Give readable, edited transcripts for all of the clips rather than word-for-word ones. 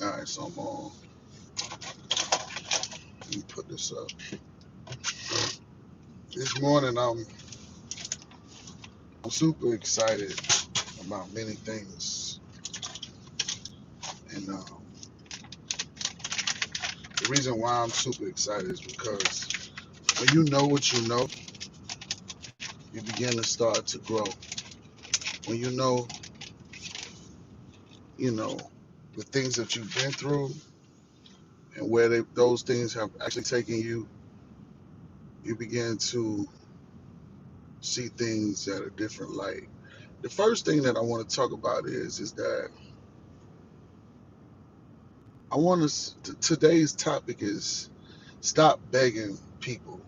All right, so I'm on. Let me put this up. This morning, I'm super excited about many things, and the reason why I'm super excited is because when you know what you know, you begin to start to grow. When you know the things that you've been through and where those things have actually taken you, you begin to see things at a different light. The first thing that I want to talk about is that I want to. Today's topic is stop begging people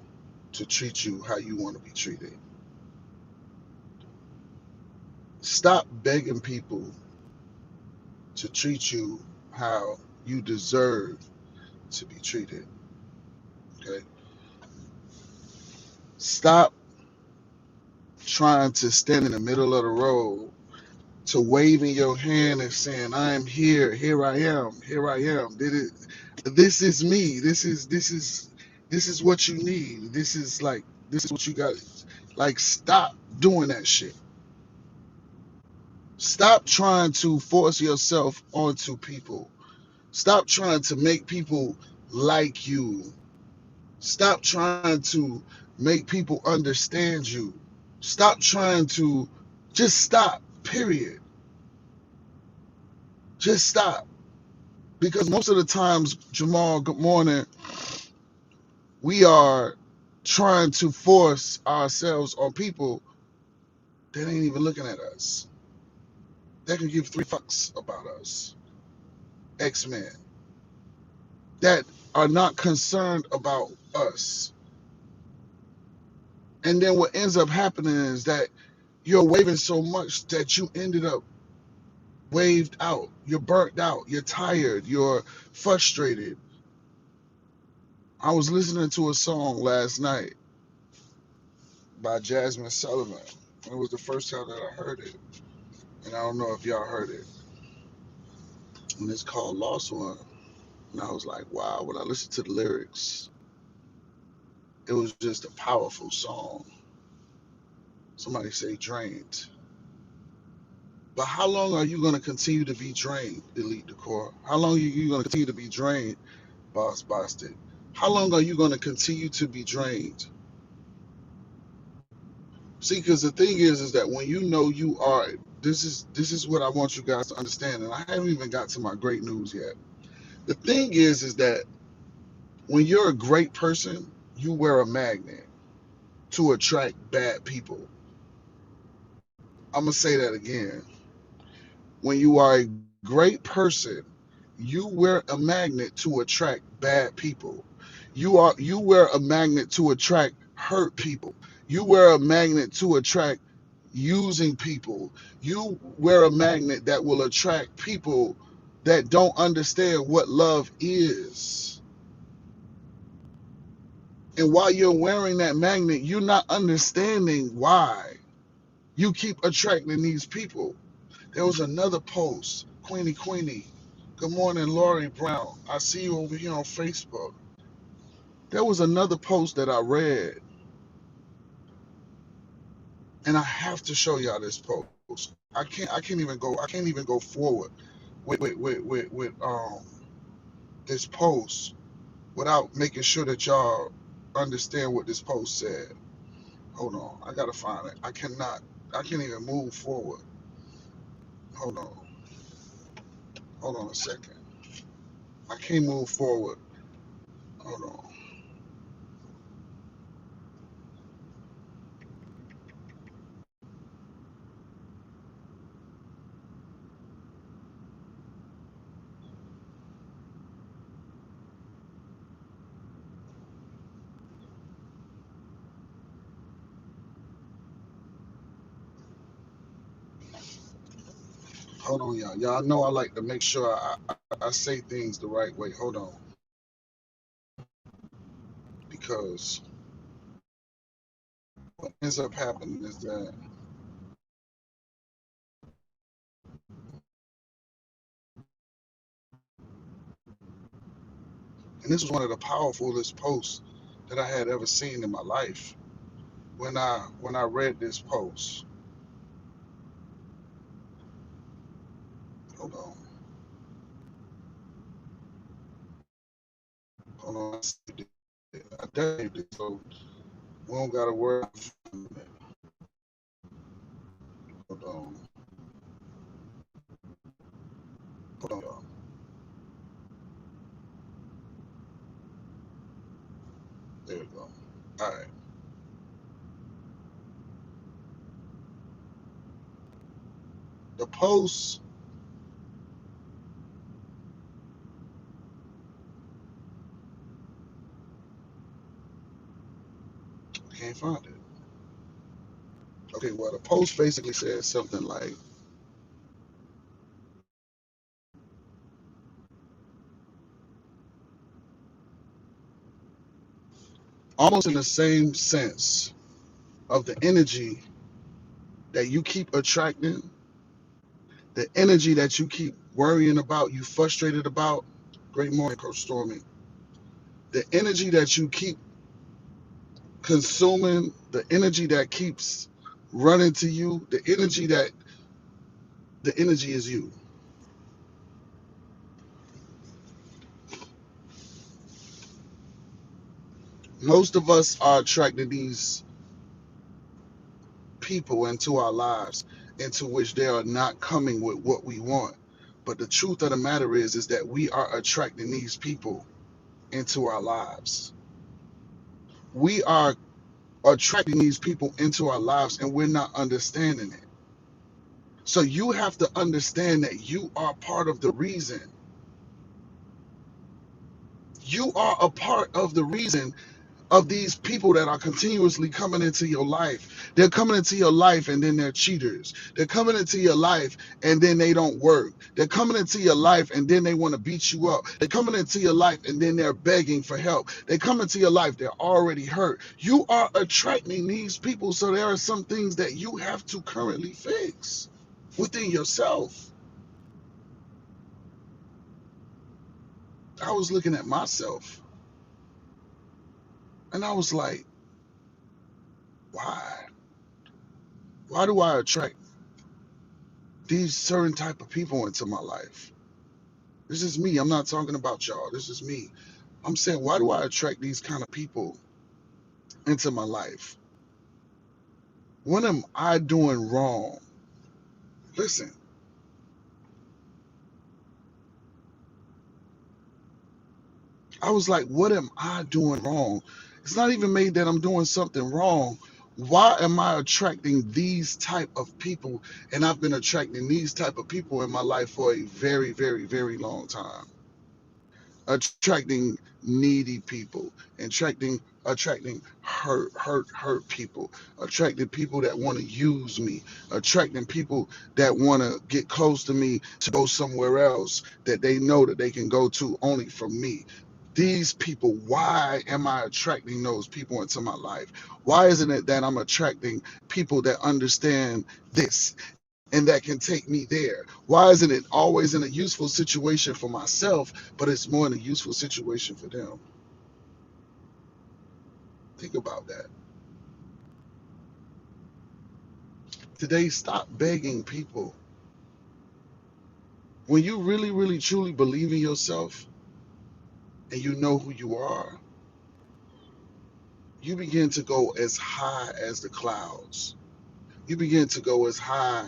to treat you how you want to be treated. Stop begging people to treat you how you deserve to be treated. Okay. Stop trying to stand in the middle of the road to waving your hand and saying, "I'm here. Here I am. Here I am. This is me. This is what you need. This is what you got." Like, stop doing that shit. Stop trying to force yourself onto people. Stop trying to make people like you. Stop trying to make people understand you. Stop trying to just stop, period. Just stop. Because most of the times, Jamal, good morning, we are trying to force ourselves on people that ain't even looking at us. That can give three fucks about us. X-Men. That are not concerned about us. And then what ends up happening is that you're waving so much that you ended up waved out. You're burnt out. You're tired. You're frustrated. I was listening to a song last night by Jasmine Sullivan. It was the first time that I heard it. And I don't know if y'all heard it. And it's called Lost One. And I was like, wow, when I listened to the lyrics, it was just a powerful song. Somebody say drained. But how long are you going to continue to be drained, Elite Decor? How long are you going to continue to be drained, Boss Boston? How long are you going to continue to be drained? See, because the thing is that when you know you are, this is what I want you guys to understand, and I haven't even got to my great news yet. The thing is that when you're a great person, you wear a magnet to attract bad people. I'm gonna say that again. When you are a great person, you wear a magnet to attract bad people. You wear a magnet to attract hurt people. You wear a magnet to attract using people. You wear a magnet that will attract people that don't understand what love is. And while you're wearing that magnet, you're not understanding why you keep attracting these people. There was another post, Queenie. Good morning, Lori Brown. I see you over here on Facebook. There was another post that I read, and I have to show y'all this post. I can't even go forward with this post without making sure that y'all understand what this post said. Hold on, I gotta find it. I can't even move forward. Hold on, hold on a second. I can't move forward. Hold on. Hold on, y'all. Y'all know I like to make sure I say things the right way. Hold on. Because what ends up happening is that And this was one of the powerfulest posts that I had ever seen in my life. When I read this post, hold on, hold on, I saved it, so we don't gotta worry. Hold on, hold on. There we go. All right, the post. Can't find it. Okay, well, the post basically says something like, almost in the same sense of the energy that you keep attracting, the energy that you keep worrying about, you frustrated about. Great morning, Coach Stormy. The energy that you keep consuming, the energy that keeps running to you, the energy is you. Most of us are attracting these people into our lives into which they are not coming with what we want. But the truth of the matter is that we are attracting these people into our lives. We are attracting these people into our lives and we're not understanding it. So you have to understand that you are part of the reason. You are a part of the reason of these people that are continuously coming into your life. They're coming into your life and then they're cheaters. They're coming into your life and then they don't work. They're coming into your life and then they want to beat you up. They're coming into your life and then they're begging for help. They come into your life, they're already hurt. You are attracting these people, so there are some things that you have to currently fix within yourself. I was looking at myself and I was like, why? Why do I attract these certain type of people into my life? This is me. I'm not talking about y'all. This is me. I'm saying, why do I attract these kind of people into my life? What am I doing wrong? Listen, I was like, what am I doing wrong? It's not even made that I'm doing something wrong. Why am I attracting these type of people? And I've been attracting these type of people in my life for a very, very, very long time. Attracting needy people, attracting hurt people, attracting people that want to use me, attracting people that want to get close to me to go somewhere else that they know that they can go to only from me. These people, why am I attracting those people into my life? Why isn't it that I'm attracting people that understand this and that can take me there? Why isn't it always in a useful situation for myself, but it's more in a useful situation for them? Think about that. Today, stop begging people. When you really, really, truly believe in yourself and you know who you are, you begin to go as high as the clouds. You begin to go as high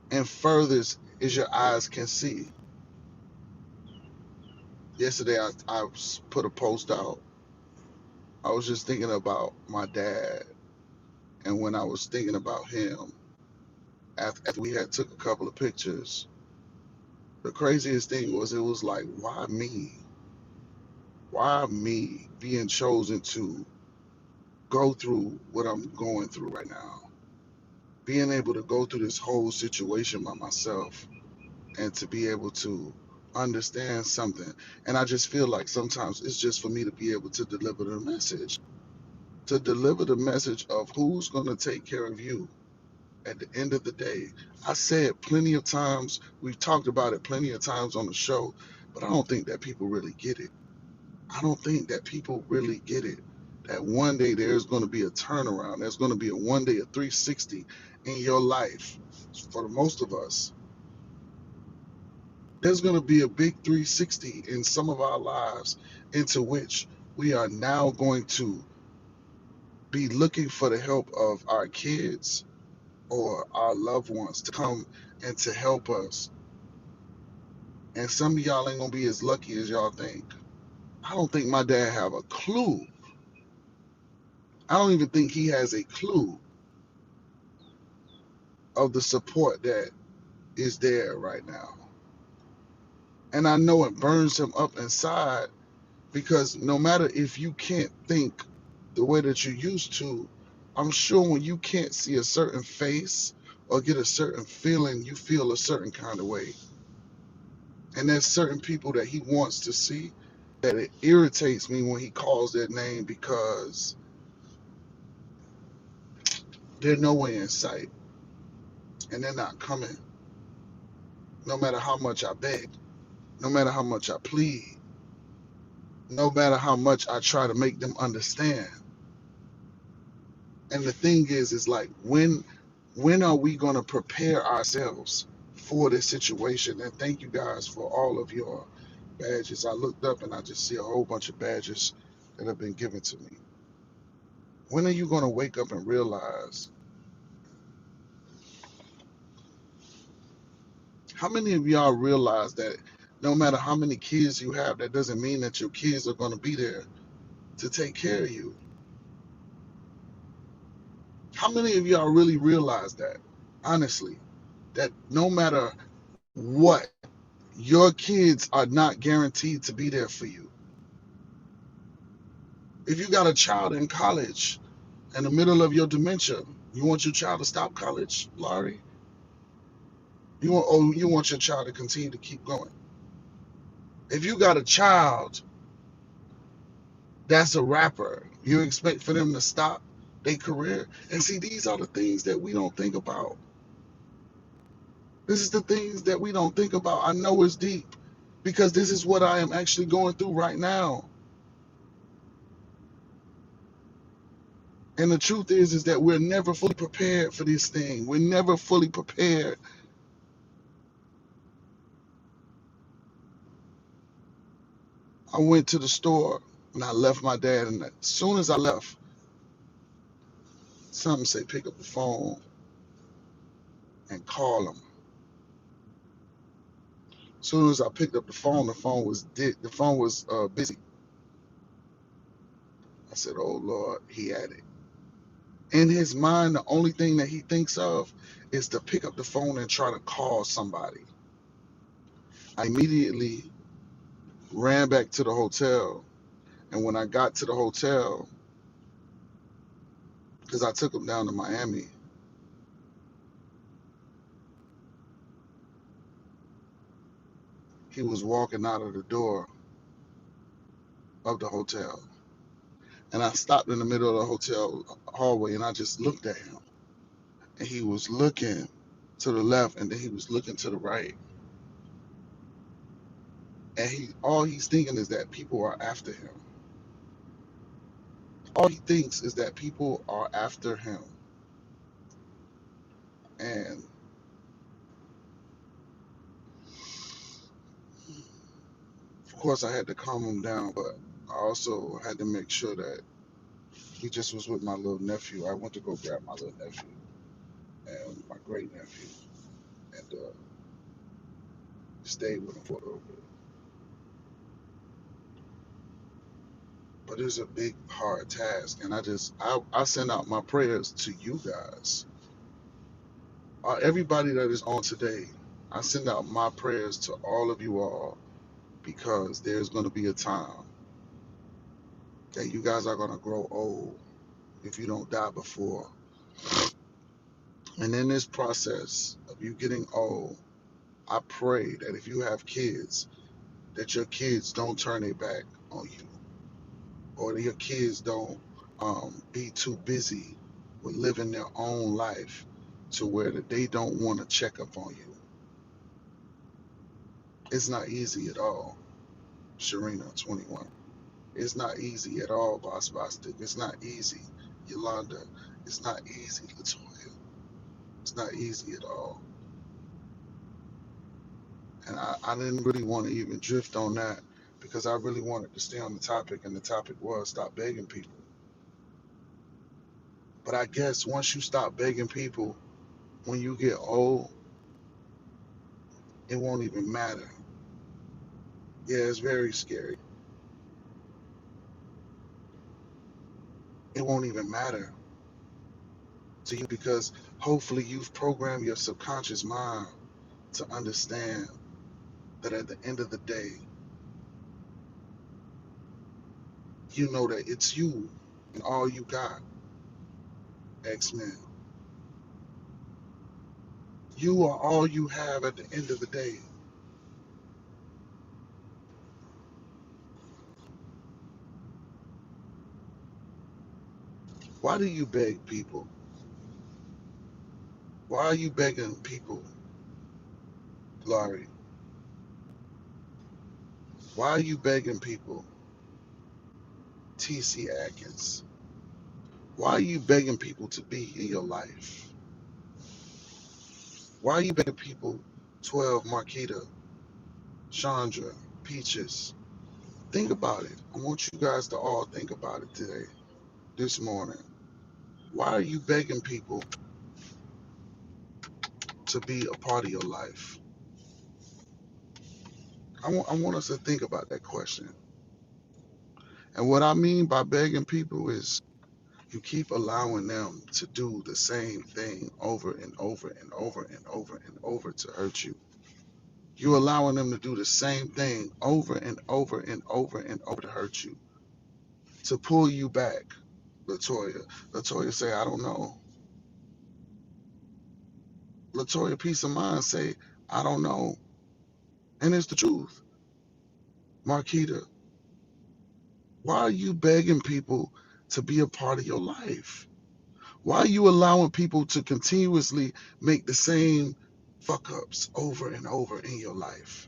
and furthest as your eyes can see. Yesterday, I put a post out. I was just thinking about my dad. And when I was thinking about him, after we had took a couple of pictures, the craziest thing was it was like, why me? Why me being chosen to go through what I'm going through right now? Being able to go through this whole situation by myself and to be able to understand something. And I just feel like sometimes it's just for me to be able to deliver the message, to deliver the message of who's going to take care of you at the end of the day. I say it plenty of times. We've talked about it plenty of times on the show, But I don't think that people really get it. I don't think that people really get it. That one day there's going to be a turnaround. There's going to be a one day, a 360 in your life. For the most of us, there's going to be a big 360 in some of our lives into which we are now going to be looking for the help of our kids or our loved ones to come and to help us. And some of y'all ain't going to be as lucky as y'all think. I don't think my dad have a clue. I don't even think he has a clue of the support that is there right now. And I know it burns him up inside because no matter if you can't think the way that you used to, I'm sure when you can't see a certain face or get a certain feeling, you feel a certain kind of way. And there's certain people that he wants to see that it irritates me when he calls their name because they're nowhere in sight and they're not coming, no matter how much I beg, no matter how much I plead, no matter how much I try to make them understand. And the thing is like when are we gonna prepare ourselves for this situation? And thank you guys for all of your badges. I looked up and I just see a whole bunch of badges that have been given to me. When are you gonna wake up and realize how many of y'all realize that no matter how many kids you have, that doesn't mean that your kids are gonna be there to take care of you? How many of y'all really realize that? Honestly, that no matter what, your kids are not guaranteed to be there for you. If you got a child in college in the middle of your dementia, you want your child to stop college, Laurie? You want your child to continue to keep going. If you got a child that's a rapper, you expect for them to stop their career? And see, these are the things that we don't think about. This is the things that we don't think about. I know it's deep because this is what I am actually going through right now. And the truth is that we're never fully prepared for this thing. We're never fully prepared. I went to the store and I left my dad, and as soon as I left, something say pick up the phone and call him. As soon as I picked up the phone was busy. I said, "Oh Lord, he had it." In his mind, the only thing that he thinks of is to pick up the phone and try to call somebody. I immediately ran back to the hotel, and when I got to the hotel, because I took him down to Miami, he was walking out of the door of the hotel. And I stopped in the middle of the hotel hallway and I just looked at him. And he was looking to the left and then he was looking to the right. And he all he's thinking is that people are after him. All he thinks is that people are after him. And of course I had to calm him down, but I also had to make sure that he just was with my little nephew. I went to go grab my little nephew and my great nephew and stayed with him for a little bit. But it's a big, hard task, and I send out my prayers to you guys. Everybody that is on today, I send out my prayers to all of you all because there's going to be a time that you guys are going to grow old if you don't die before. And in this process of you getting old, I pray that if you have kids, that your kids don't turn their back on you, or that your kids don't be too busy with living their own life to where that they don't want to check up on you. It's not easy at all. Sharina, 21. It's not easy at all, Boss Bostic. It's not easy. Yolanda, it's not easy. Latoya, it's not easy at all. And I didn't really want to even drift on that because I really wanted to stay on the topic, and the topic was stop begging people. But I guess once you stop begging people, when you get old, it won't even matter. Yeah, it's very scary. It won't even matter to you because hopefully you've programmed your subconscious mind to understand that at the end of the day, you know that it's you and all you got, X-Men. You are all you have at the end of the day. Why do you beg people? Why are you begging people, Laurie? Why are you begging people, TC Atkins? Why are you begging people to be in your life? Why are you begging people, 12, Marquita, Chandra, Peaches? Think about it. I want you guys to all think about it today, this morning. Why are you begging people to be a part of your life? I want us to think about that question. And what I mean by begging people is you keep allowing them to do the same thing over and over and over and over and over to hurt you. You're allowing them to do the same thing over and over and over and over to hurt you, to pull you back. Latoya. Latoya say, I don't know. Latoya, peace of mind, say, I don't know. And it's the truth. Marquita, why are you begging people to be a part of your life? Why are you allowing people to continuously make the same fuck ups over and over in your life?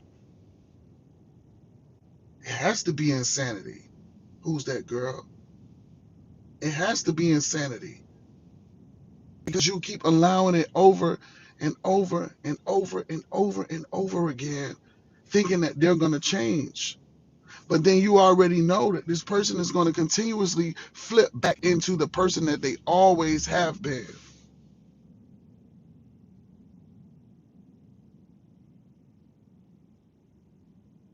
It has to be insanity. Who's that girl? It has to be insanity because you keep allowing it over and over and over and over and over again, thinking that they're going to change. But then you already know that this person is going to continuously flip back into the person that they always have been.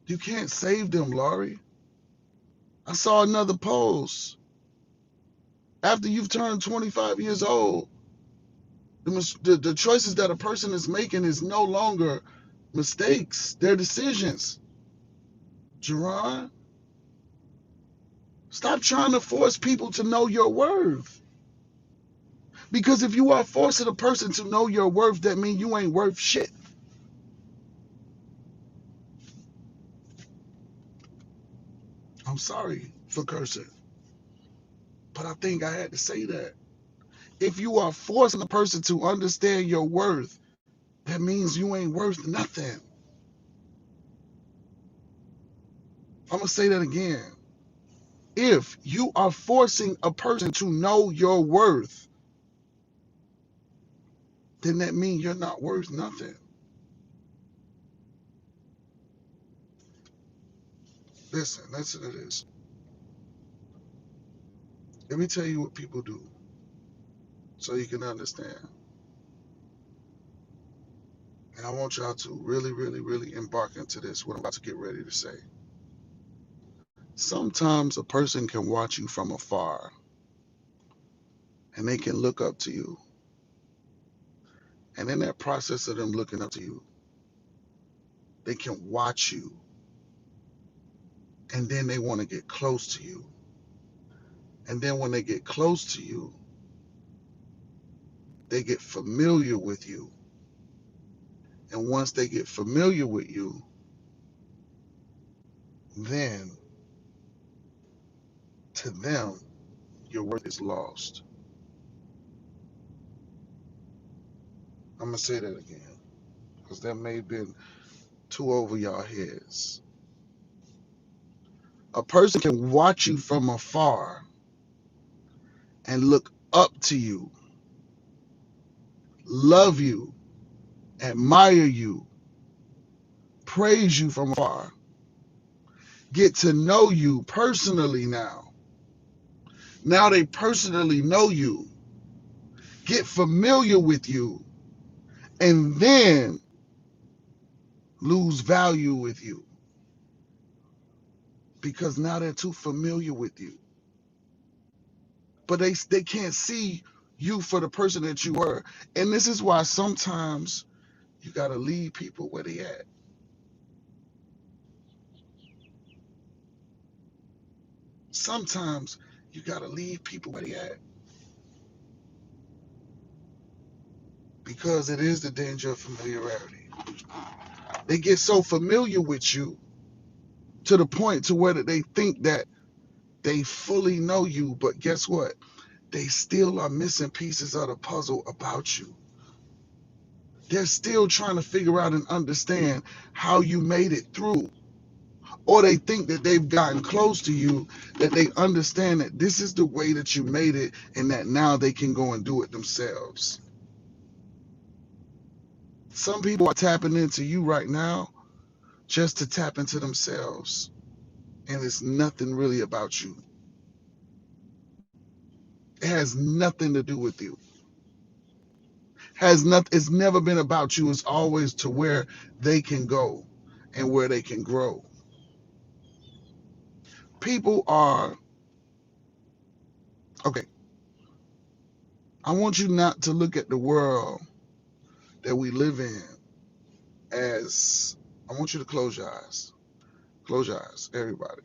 You can't save them, Laurie. I saw another post. After you've turned 25 years old, the choices that a person is making is no longer mistakes, they're decisions. Jerron, stop trying to force people to know your worth. Because if you are forcing a person to know your worth, that means you ain't worth shit. I'm sorry for cursing, but I think I had to say that. If you are forcing a person to understand your worth, that means you ain't worth nothing. I'm going to say that again. If you are forcing a person to know your worth, then that means you're not worth nothing. Listen to this. Let me tell you what people do so you can understand. And I want y'all to really, really, really embark into this, what I'm about to get ready to say. Sometimes a person can watch you from afar and they can look up to you. And in that process of them looking up to you, they can watch you and then they want to get close to you. And then when they get close to you, they get familiar with you. And once they get familiar with you, then to them, your worth is lost. I'm going to say that again because that may have been too over y'all heads. A person can watch you from afar and look up to you, love you, admire you, praise you from afar, get to know you personally now. Now they personally know you, get familiar with you, and then lose value with you because now they're too familiar with you. But they can't see you for the person that you were. And this is why sometimes you got to leave people where they at. Sometimes you got to leave people where they at because it is the danger of familiarity. They get so familiar with you to the point to where they think that they fully know you, but guess what? They still are missing pieces of the puzzle about you. They're still trying to figure out and understand how you made it through. Or they think that they've gotten close to you, that they understand that this is the way that you made it, and that now they can go and do it themselves. Some people are tapping into you right now just to tap into themselves, and it's nothing really about you. It has nothing to do with you. Has nothing. It's never been about you. It's always to where they can go and where they can grow. People are okay. I want you not to look at the world that we live in as. I want you to close your eyes. Close your eyes, everybody.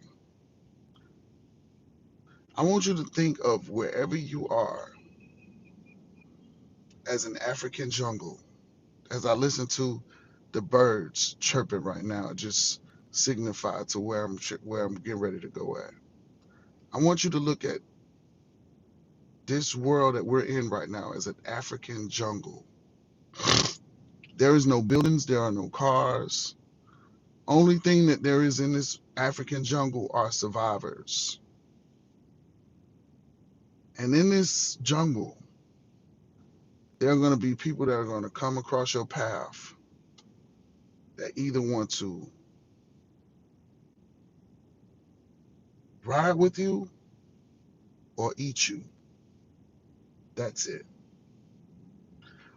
I want you to think of wherever you are as an African jungle. As I listen to the birds chirping right now, just signify to where I'm getting ready to go at. I want you to look at this world that we're in right now as an African jungle. There is no buildings, there are no cars. Only thing that there is in this African jungle are survivors. And in this jungle, there are going to be people that are going to come across your path that either want to ride with you or eat you. That's it.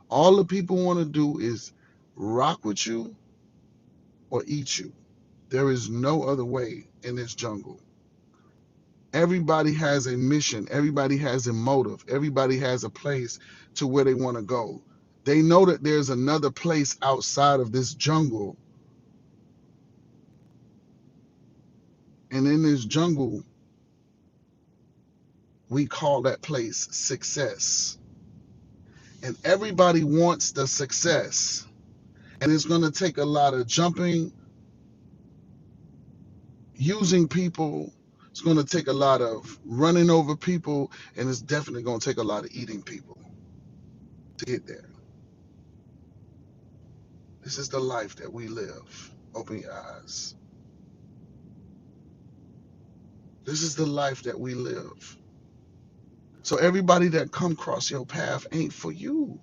All the people want to do is rock with you or eat you. There is no other way in this jungle. Everybody has a mission. Everybody has a motive. Everybody has a place to where they want to go. They know that there's another place outside of this jungle. And in this jungle, we call that place success. And everybody wants the success. And it's going to take a lot of jumping, using people. It's going to take a lot of running over people. And it's definitely going to take a lot of eating people to get there. This is the life that we live. Open your eyes. This is the life that we live. So everybody that come across your path ain't for you.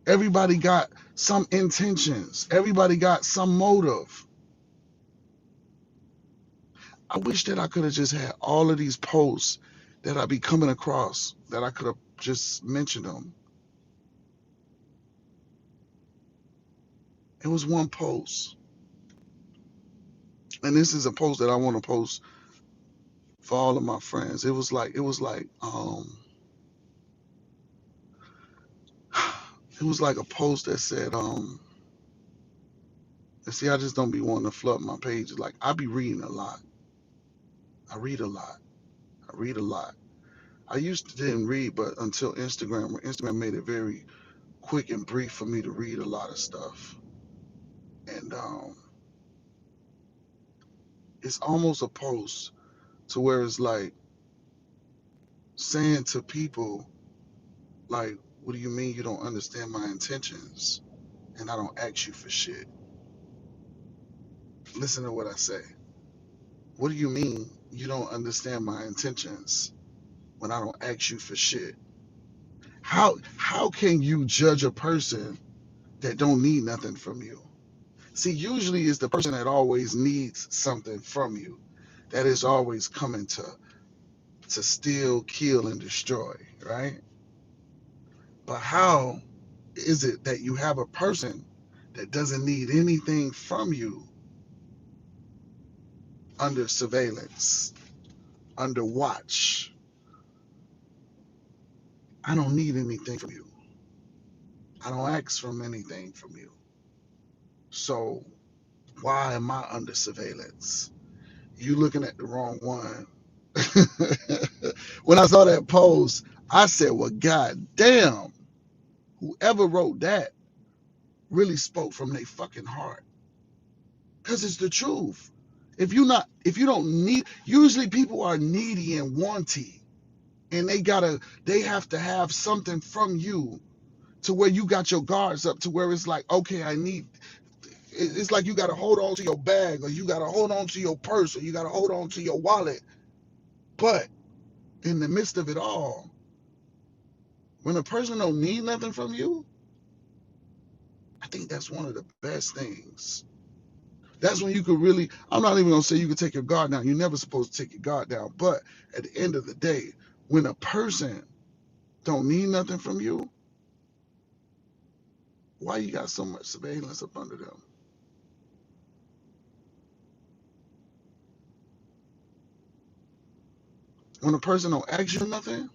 Everybody got some intentions. Everybody got some motive. I wish that I could have just had all of these posts that I be coming across, that I could have just mentioned them. It was one post. And this is a post that I want to post for all of my friends. It was like a post that said, and see, I just don't be wanting to flood my pages. Like, I be reading a lot. I read a lot. I read a lot. I used to didn't read, but until Instagram made it very quick and brief for me to read a lot of stuff. And it's almost a post to where it's like saying to people, like, what do you mean you don't understand my intentions? And I don't ask you for shit. Listen to what I say. What do you mean you don't understand my intentions when I don't ask you for shit? How can you judge a person that don't need nothing from you? See, usually it's the person that always needs something from you that is always coming to steal, kill, and destroy, right? But how is it that you have a person that doesn't need anything from you under surveillance, under watch? I don't need anything from you. I don't ask from anything from you. So why am I under surveillance? You looking at the wrong one. When I saw that post, I said, well, god damn, whoever wrote that really spoke from their fucking heart. Because it's the truth. If you don't need, usually people are needy and wanty, and they have to have something from you to where you got your guards up to where it's like, okay, it's like you got to hold on to your bag, or you got to hold on to your purse, or you got to hold on to your wallet. But in the midst of it all, when a person don't need nothing from you, I think that's one of the best things. That's when you could really, I'm not even gonna say you could take your guard down. You're never supposed to take your guard down. But at the end of the day, when a person don't need nothing from you, why you got so much surveillance up under them? When a person don't ask you nothing,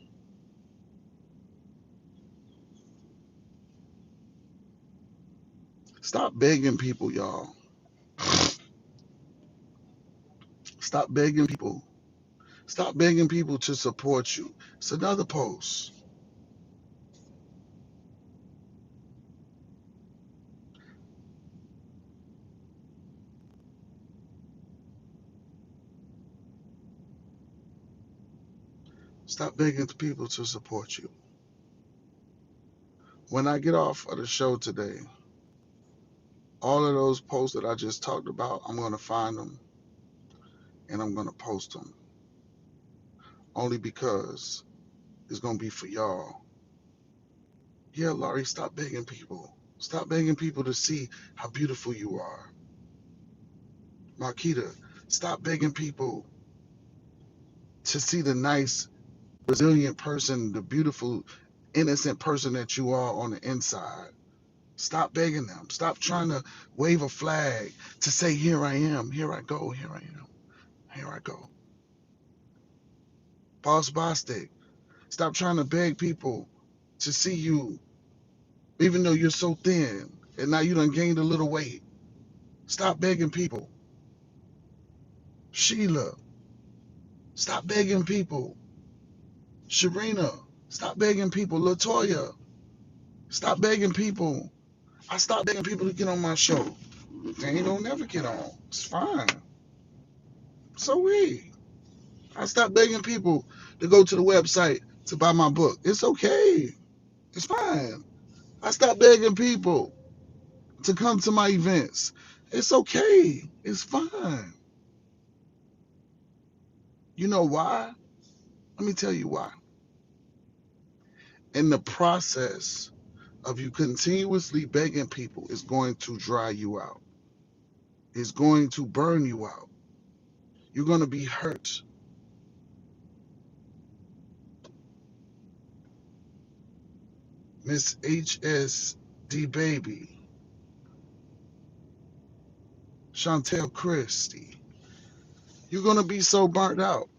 stop begging people, y'all. Stop begging people. Stop begging people to support you. It's another post. Stop begging people to support you. When I get off of the show today, all of those posts that I just talked about, I'm going to find them and I'm going to post them. Only because it's going to be for y'all. Yeah, Laurie, stop begging people. Stop begging people to see how beautiful you are. Marquita, stop begging people to see the nice, resilient person, the beautiful, innocent person that you are on the inside. Stop begging them. Stop trying to wave a flag to say, here I am, here I go, here I am, here I go. Boss Bostic, stop trying to beg people to see you, even though you're so thin and now you done gained a little weight. Stop begging people. Sheila, stop begging people. Sharina, stop begging people. Latoya, stop begging people. I stopped begging people to get on my show. They ain't gonna never get on. It's fine. So we. I stopped begging people to go to the website to buy my book. It's okay. It's fine. I stopped begging people to come to my events. It's okay. It's fine. You know why? Let me tell you why. In the process of you continuously begging people, it's going to dry you out. It's going to burn you out. You're going to be hurt. Miss HSD Baby, Chantel Christie, you're going to be so burnt out.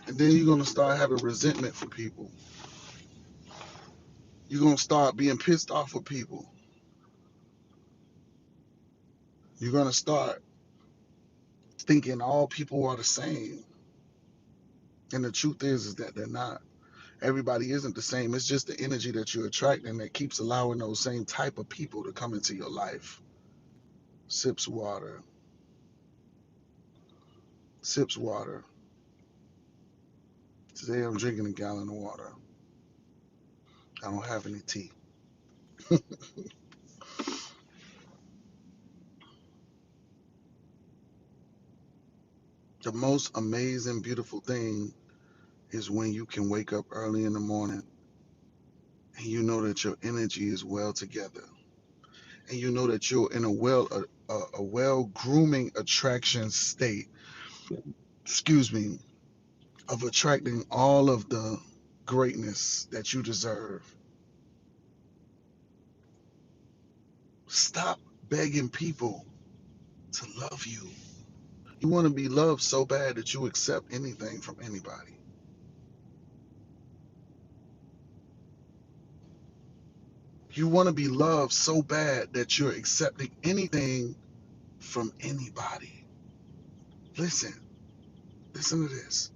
And then you're going to start having resentment for people. You're going to start being pissed off with people. You're going to start thinking all people are the same. And the truth is that they're not. Everybody isn't the same. It's just the energy that you're attracting that keeps allowing those same type of people to come into your life. Sips water. Sips water. Today I'm drinking a gallon of water. I don't have any tea. The most amazing, beautiful thing is when you can wake up early in the morning and you know that your energy is well together, and you know that you're in a well grooming attraction state. Excuse me, of attracting all of the greatness that you deserve. Stop begging people to love you. You want to be loved so bad that you accept anything from anybody. You want to be loved so bad that you're accepting anything from anybody. Listen, listen to this.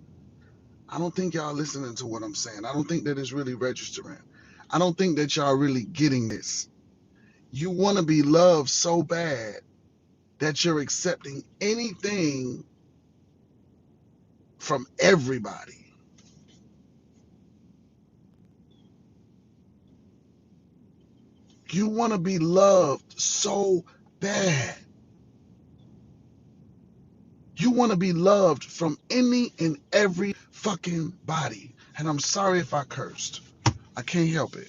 I don't think y'all listening to what I'm saying. I don't think that it's really registering. I don't think that y'all really getting this. You want to be loved so bad that you're accepting anything from everybody. You want to be loved so bad. You want to be loved from any and every fucking body. And I'm sorry if I cursed. I can't help it.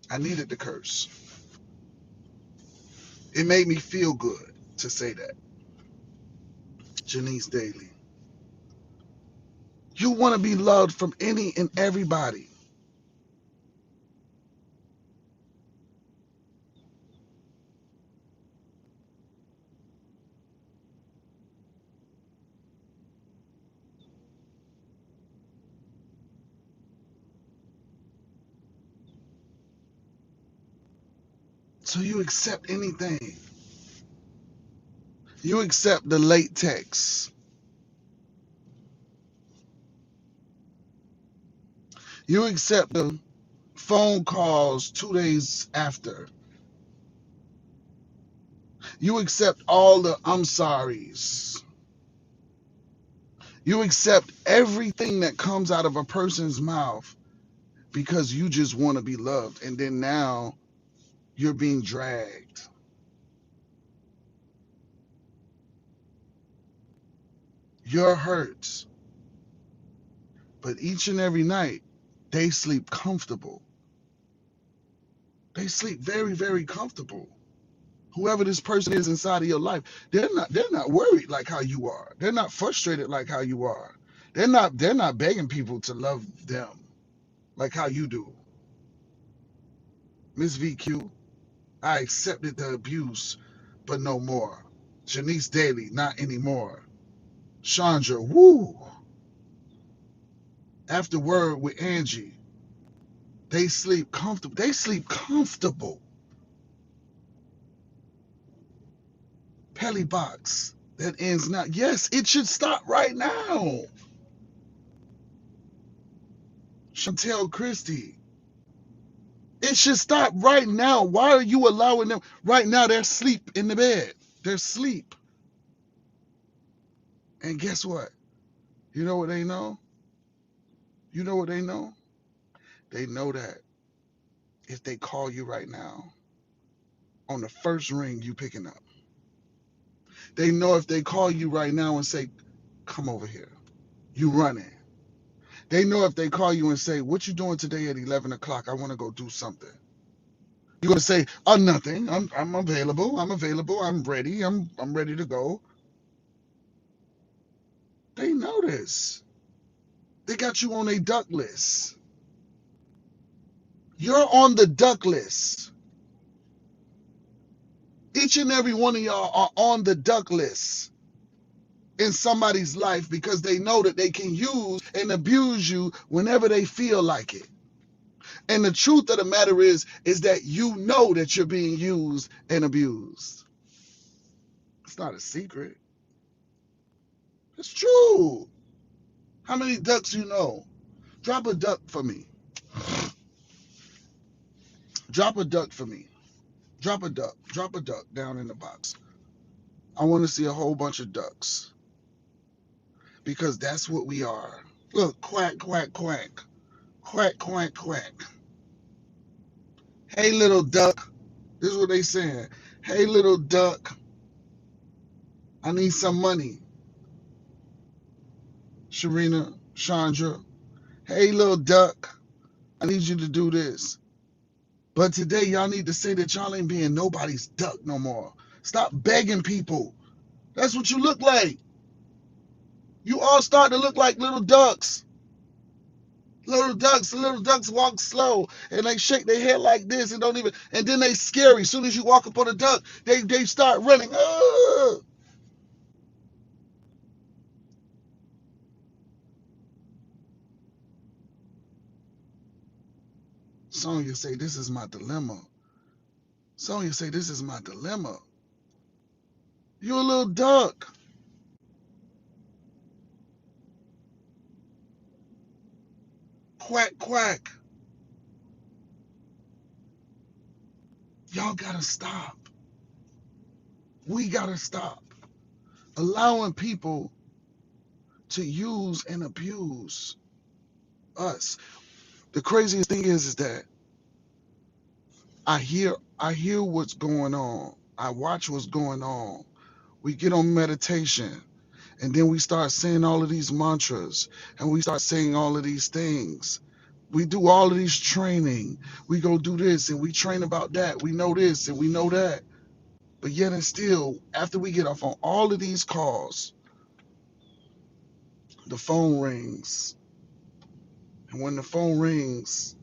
I needed to curse. It made me feel good to say that. Janice Daly. You want to be loved from any and everybody. So you accept anything. You accept the late text. You accept the phone calls 2 days after. You accept all the I'm sorries. You accept everything that comes out of a person's mouth because you just want to be loved. And then now you're being dragged. You're hurt. But each and every night, they sleep comfortable. They sleep very, very comfortable. Whoever this person is inside of your life, they're not worried like how you are. They're not frustrated like how you are. They're not begging people to love them like how you do. Miss VQ, I accepted the abuse, but no more. Janice Daly, not anymore. Chandra, woo. After word with Angie, they sleep comfortable. They sleep comfortable. Pelly box that ends now. Yes, it should stop right now. Chantel Christie, it should stop right now. Why are you allowing them right now? They're asleep in the bed. They're asleep. And guess what? You know what they know? You know what they know? They know that if they call you right now, on the first ring you picking up. They know if they call you right now and say, come over here, you running. They know if they call you and say, what you doing today at 11 o'clock? I want to go do something. You're gonna say, oh, nothing. I'm available. I'm available. I'm ready. I'm ready to go. They know this. They got you on a duck list. You're on the duck list. Each and every one of y'all are on the duck list in somebody's life because they know that they can use and abuse you whenever they feel like it. And the truth of the matter is that you know that you're being used and abused. It's not a secret. It's true. How many ducks you know? Drop a duck for me. Drop a duck for me. Drop a duck. Drop a duck down in the box. I want to see a whole bunch of ducks because that's what we are. Look, quack, quack, quack. Quack, quack, quack. Hey, little duck. This is what they saying. Hey, little duck. I need some money. Sharina, Chandra. Hey, little duck. I need you to do this. But today, y'all need to say that y'all ain't being nobody's duck no more. Stop begging people. That's what you look like. You all start to look like little ducks. Little ducks walk slow and they shake their head like this and don't even, and then they scary. As soon as you walk up on a duck, they start running. Ugh. Sonya say, this is my dilemma. Sonya say, this is my dilemma. You're a little duck. Quack, quack. Y'all gotta stop. We gotta stop allowing people to use and abuse us. The craziest thing is that I hear what's going on. I watch what's going on. We get on meditation and then we start saying all of these mantras and we start saying all of these things. We do all of these training. We go do this and we train about that. We know this and we know that. But yet and still, after we get off on all of these calls, the phone rings. And when the phone rings,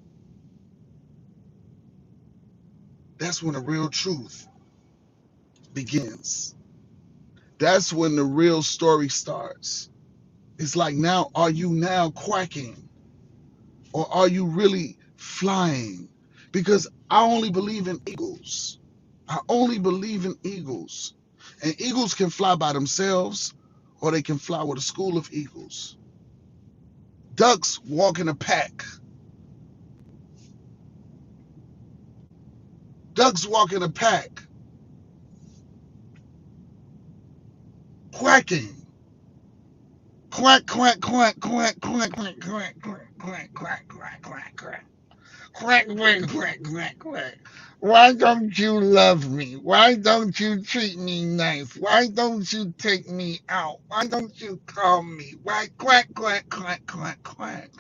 that's when the real truth begins. That's when the real story starts. It's like, now, are you now quacking or are you really flying? Because I only believe in eagles. I only believe in eagles. And eagles can fly by themselves or they can fly with a school of eagles. Ducks walk in a pack. Ducks walk in a pack, quacking. Quack, quack, quack, quack, quack, quack, quack, quack, quack, quack, quack, quack, quack. Quack, quack, quack, quack, quack. Why don't you love me? Why don't you treat me nice? Why don't you take me out? Why don't you call me? Why quack, quack, quack, quack, quack?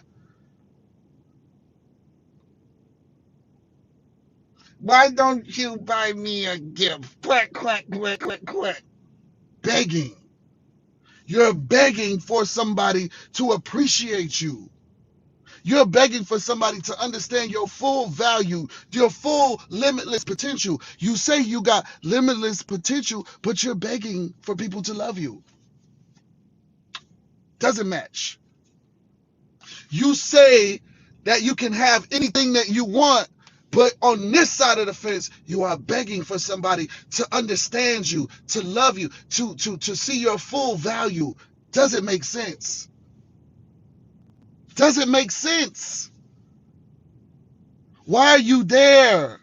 Why don't you buy me a gift? Quack, quack, quack, quack, quack. Begging. You're begging for somebody to appreciate you. You're begging for somebody to understand your full value, your full limitless potential. You say you got limitless potential, but you're begging for people to love you. Doesn't match. You say that you can have anything that you want, but on this side of the fence, you are begging for somebody to understand you, to love you, to see your full value. Doesn't make sense. Doesn't make sense. Why are you there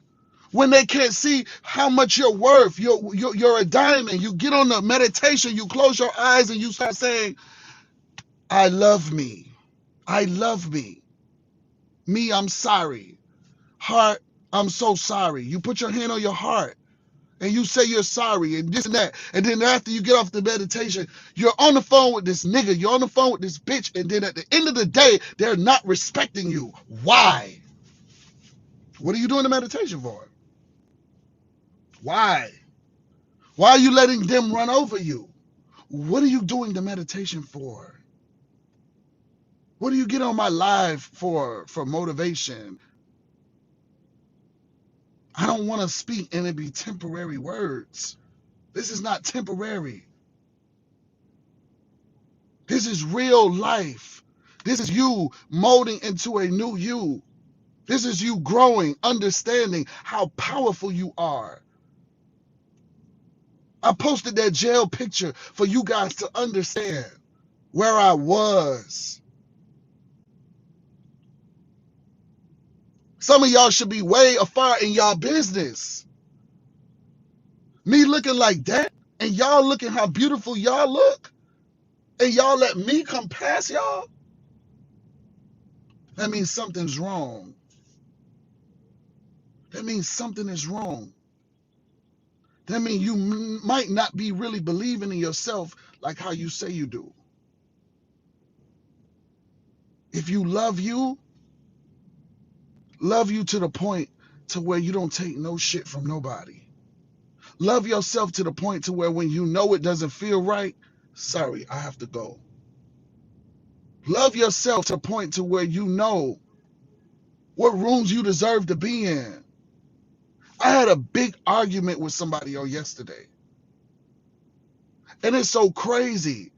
when they can't see how much you're worth? You're a diamond. You get on the meditation, you close your eyes and you start saying, I love me. I love me. Me, I'm sorry. Heart, I'm so sorry. You put your hand on your heart and you say you're sorry and this and that. And then after you get off the meditation, you're on the phone with this nigga, you're on the phone with this bitch, and then at the end of the day, they're not respecting you. Why? What are you doing the meditation for? Why? Why are you letting them run over you? What are you doing the meditation for? What do you get on my live for motivation? I don't want to speak and it be temporary words. This is not temporary. This is real life. This is you molding into a new you. This is you growing, understanding how powerful you are. I posted that jail picture for you guys to understand where I was. Some of y'all should be way afar in y'all business. Me looking like that, and y'all looking how beautiful y'all look, and y'all let me come past y'all, that means something's wrong. That means something is wrong. That means you might not be really believing in yourself like how you say you do. If you love you to the point to where you don't take no shit from nobody. Love yourself to the point to where when you know it doesn't feel right, sorry, I have to go. Love yourself to the point to where you know what rooms you deserve to be in. I had a big argument with somebody on yesterday. And it's so crazy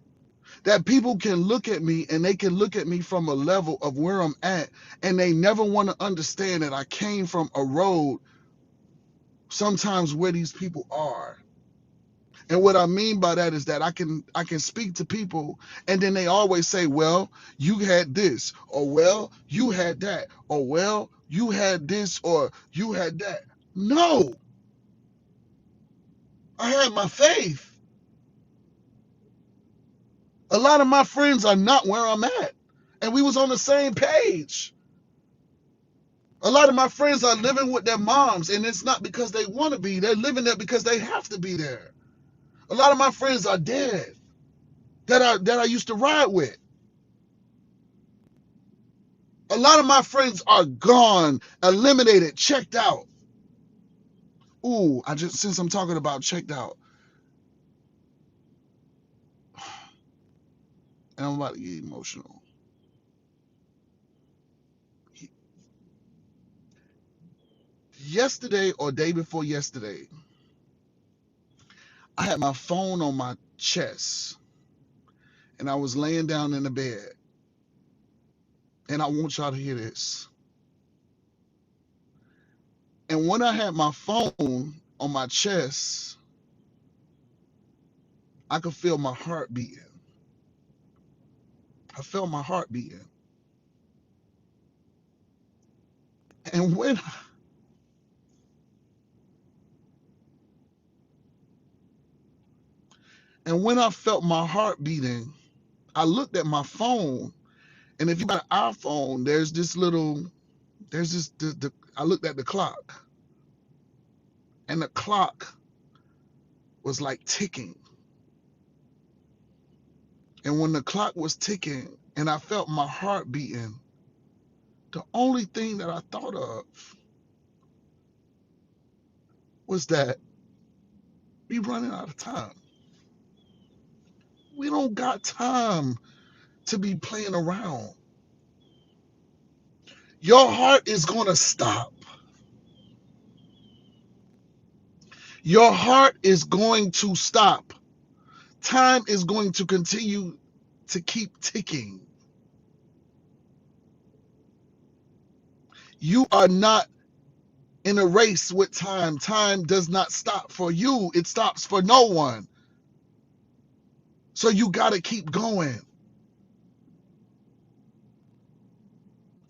that people can look at me and they can look at me from a level of where I'm at, and they never want to understand that I came from a road sometimes where these people are. And what I mean by that is that I can speak to people and then they always say, well, you had this, or well, you had that, or well, you had this, or you had that. No, I had my faith. A lot of my friends are not where I'm at. And we was on the same page. A lot of my friends are living with their moms, and it's not because they want to be. They're living there because they have to be there. A lot of my friends are dead that I used to ride with. A lot of my friends are gone, eliminated, checked out. Ooh, since I'm talking about checked out, and I'm about to get emotional. Yesterday or day before yesterday, I had my phone on my chest and I was laying down in the bed. And I want y'all to hear this. And when I had my phone on my chest, I could feel my heart beating. I felt my heart beating. And when I felt my heart beating, I looked at my phone. And if you got an iPhone, I looked at the clock. And the clock was like ticking. And when the clock was ticking and I felt my heart beating, the only thing that I thought of was that we running out of time. We don't got time to be playing around. Your heart is going to stop. Your heart is going to stop. Time is going to continue to keep ticking. You are not in a race with time. Time does not stop for you. It stops for no one. So you got to keep going.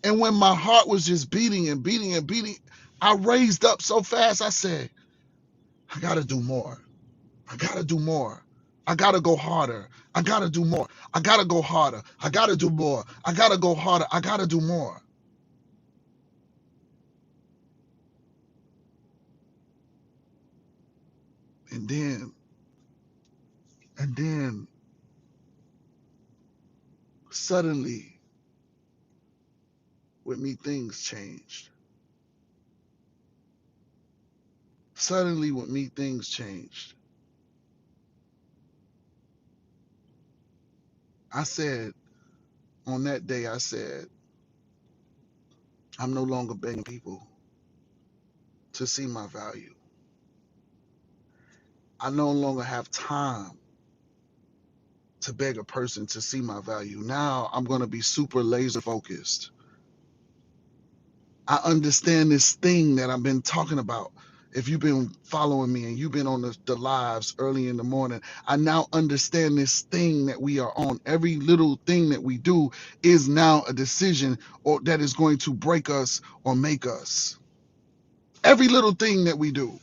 And when my heart was just beating and beating and beating, I raised up so fast. I said, I got to do more. I got to do more. I got to go harder. I got to do more. I got to go harder. I got to do more. I got to go harder. I got to do more. And then suddenly with me, things changed. Suddenly with me, things changed. I said, on that day, I said, I'm no longer begging people to see my value. I no longer have time to beg a person to see my value. Now I'm going to be super laser focused. I understand this thing that I've been talking about. If you've been following me and you've been on the lives early in the morning, I now understand this thing that we are on. Every little thing that we do is now a decision or that is going to break us or make us. Every little thing that we do.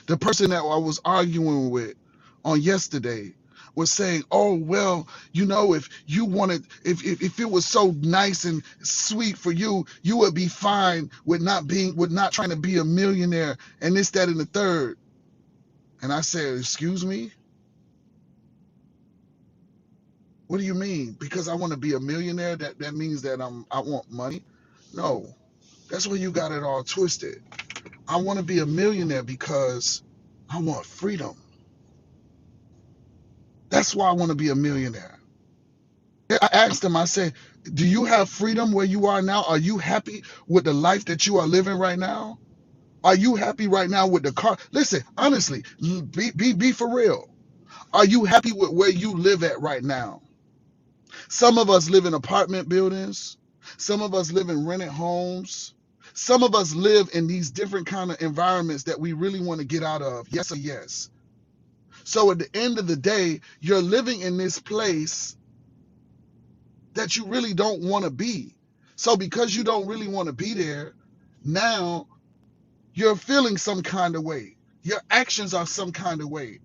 The person that I was arguing with on yesterday, was saying, oh, well, if you wanted, if it was so nice and sweet for you, you would be fine with not trying to be a millionaire and this, that, and the third. And I said, excuse me? What do you mean? Because I want to be a millionaire, that means that I want money? No, that's where you got it all twisted. I want to be a millionaire because I want freedom. That's why I want to be a millionaire. I asked him, I said, do you have freedom where you are now? Are you happy with the life that you are living right now? Are you happy right now with the car? Listen, honestly, be for real. Are you happy with where you live at right now? Some of us live in apartment buildings. Some of us live in rented homes. Some of us live in these different kind of environments that we really want to get out of. Yes or yes. So at the end of the day, you're living in this place that you really don't want to be. So because you don't really want to be there, now you're feeling some kind of way. Your actions are some kind of way.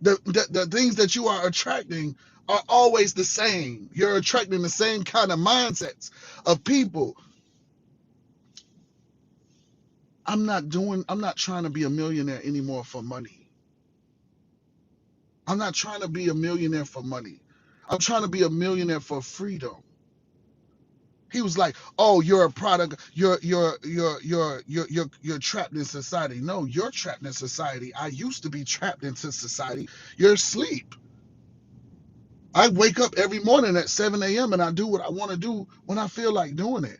The things that you are attracting are always the same. You're attracting the same kind of mindsets of people. I'm not trying to be a millionaire anymore for money. I'm not trying to be a millionaire for money. I'm trying to be a millionaire for freedom. He was like, "Oh, you're a product. You're trapped in society." No, you're trapped in society. I used to be trapped into society. You're asleep. I wake up every morning at 7 a.m. and I do what I want to do when I feel like doing it.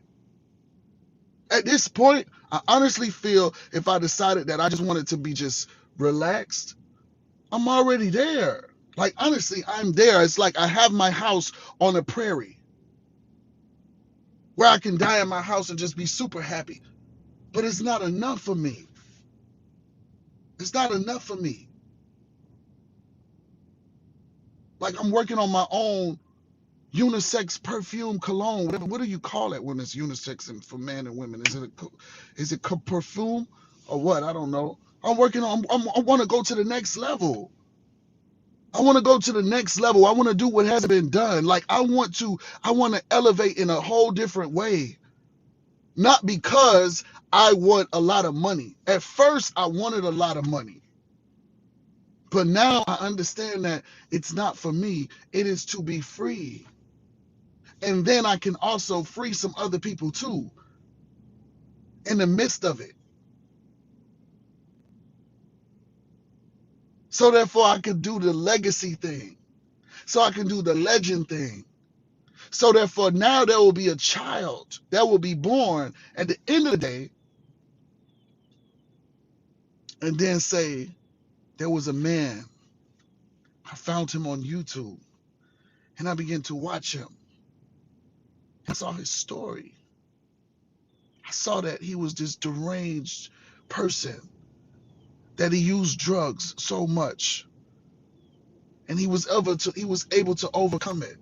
At this point, I honestly feel if I decided that I just wanted to be just relaxed, I'm already there. Like, honestly, I'm there. It's like I have my house on a prairie where I can die in my house and just be super happy. But it's not enough for me. It's not enough for me. Like, I'm working on my own unisex perfume cologne. Whatever. What do you call it when it's unisex and for men and women? Is it perfume or what? I don't know. I'm working on. I want to go to the next level. I want to go to the next level. I want to do what hasn't been done. Like I want to elevate in a whole different way. Not because I want a lot of money. At first, I wanted a lot of money. But now I understand that it's not for me. It is to be free. And then I can also free some other people too in the midst of it. So therefore, I could do the legacy thing. So I can do the legend thing. So therefore, now there will be a child that will be born at the end of the day and then say, there was a man. I found him on YouTube and I began to watch him. I saw his story. I saw that he was this deranged person, that he used drugs so much and he was able to overcome it.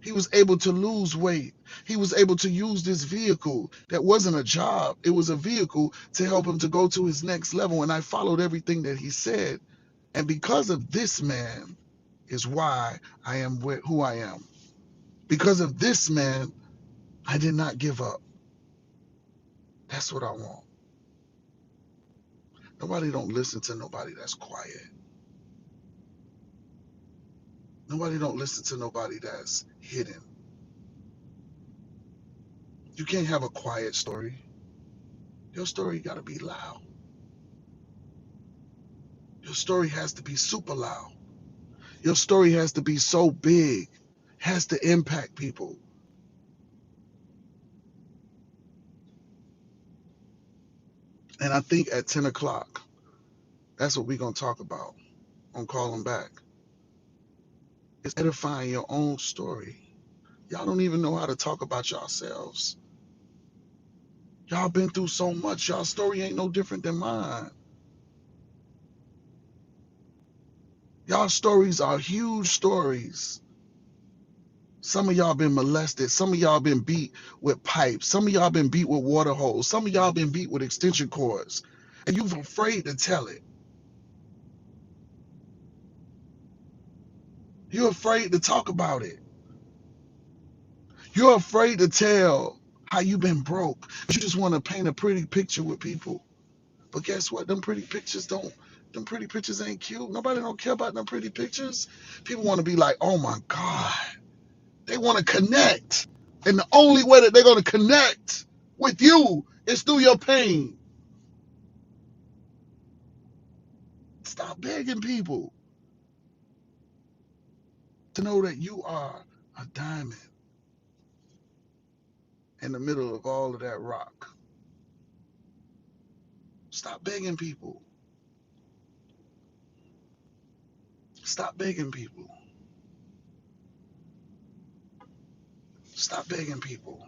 He was able to lose weight. He was able to use this vehicle that wasn't a job. It was a vehicle to help him to go to his next level. And I followed everything that he said. And because of this man is why I am who I am. Because of this man, I did not give up. That's what I want. Nobody don't listen to nobody that's quiet. Nobody don't listen to nobody that's hidden. You can't have a quiet story. Your story got to be loud. Your story has to be super loud. Your story has to be so big, has to impact people. And I think at 10 o'clock, that's what we're going to talk about on Calling Back. It's edifying your own story. Y'all don't even know how to talk about yourselves. Y'all been through so much. Y'all story ain't no different than mine. Y'all stories are huge stories. Some of y'all been molested. Some of y'all been beat with pipes. Some of y'all been beat with water hose. Some of y'all been beat with extension cords. And you're afraid to tell it. You're afraid to talk about it. You're afraid to tell how you've been broke. You just want to paint a pretty picture with people. But guess what? Them pretty pictures ain't cute. Nobody don't care about them pretty pictures. People want to be like, oh my God. They want to connect. And the only way that they're going to connect with you is through your pain. Stop begging people to know that you are a diamond in the middle of all of that rock. Stop begging people. Stop begging people. Stop begging people.